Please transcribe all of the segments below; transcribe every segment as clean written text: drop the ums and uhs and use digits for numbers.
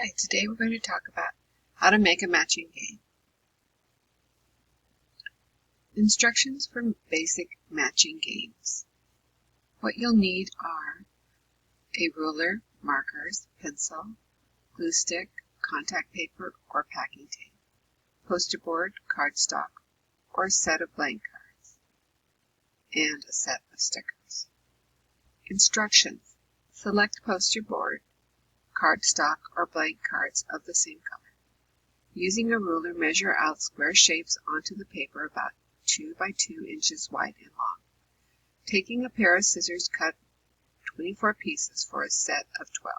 Hi, today we're going to talk about how to make a matching game. Instructions for basic matching games. What you'll need are a ruler, markers, pencil, glue stick, contact paper or packing tape, poster board, cardstock, or a set of blank cards, and a set of stickers. Instructions. Select poster board, cardstock, or blank cards of the same color. Using a ruler, measure out square shapes onto the paper about 2 by 2 inches wide and long. Taking a pair of scissors, cut 24 pieces for a set of 12.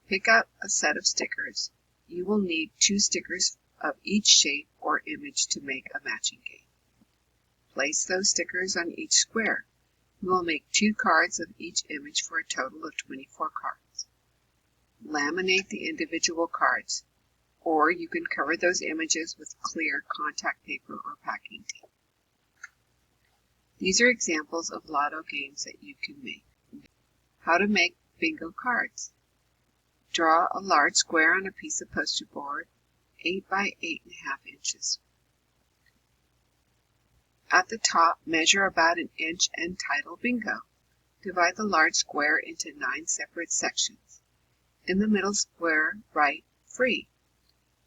Pick out a set of stickers. You will need 2 stickers of each shape or image to make a matching game. Place those stickers on each square. You will make 2 cards of each image for a total of 24 cards. Laminate the individual cards, or you can cover those images with clear contact paper or packing tape. These are examples of lotto games that you can make. How to make bingo cards. Draw a large square on a piece of poster board, 8 by 8.5 inches. At the top, measure about an inch and title bingo. Divide the large square into 9 separate sections. In the middle square, write free.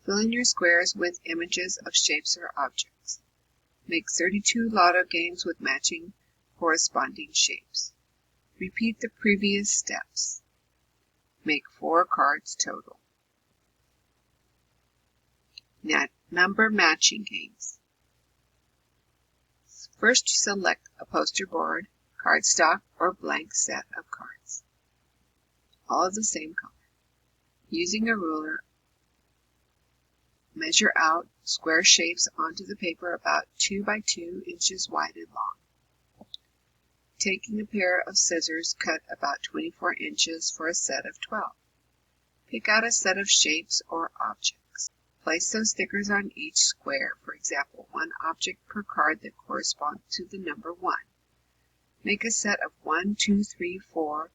Fill in your squares with images of shapes or objects. Make 32 lotto games with matching corresponding shapes. Repeat the previous steps. Make 4 cards total. Now, number matching games. First, select a poster board, cardstock, or blank set of cards, all of the same color. Using a ruler, measure out square shapes onto the paper about 2 by 2 inches wide and long. Taking a pair of scissors, cut about 24 inches for a set of 12. Pick out a set of shapes or objects. Place those stickers on each square, for example, 1 object per card that corresponds to the number 1. Make a set of 1, 2, 3, 4,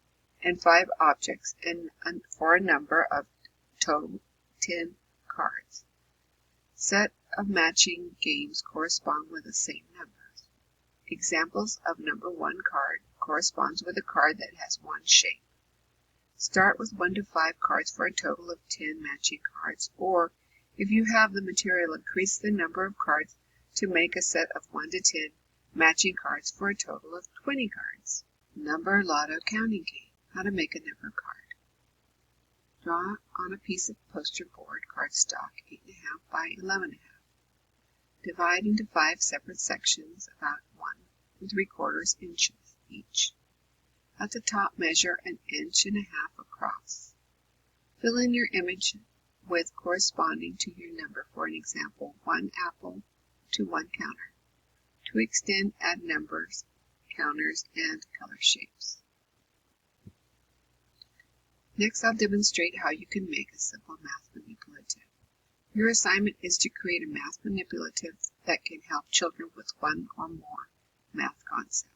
and 5 objects for a number of total 10 cards. Set of matching games correspond with the same numbers. Examples of number 1 card corresponds with a card that has 1 shape. Start with 1 to 5 cards for a total of 10 matching cards, or if you have the material, increase the number of cards to make a set of 1 to 10 matching cards for a total of 20 cards. Number lotto counting game. How to make a number card. Draw on a piece of poster board, cardstock, 8.5 by 11.5. Divide into 5 separate sections, about 1 3/4 inches each. At the top, measure 1.5 inches across. Fill in your image with corresponding to your number. For an example, 1 apple to 1 counter. To extend, add numbers, counters, and color shapes. Next, I'll demonstrate how you can make a simple math manipulative. Your assignment is to create a math manipulative that can help children with 1 or more math concepts.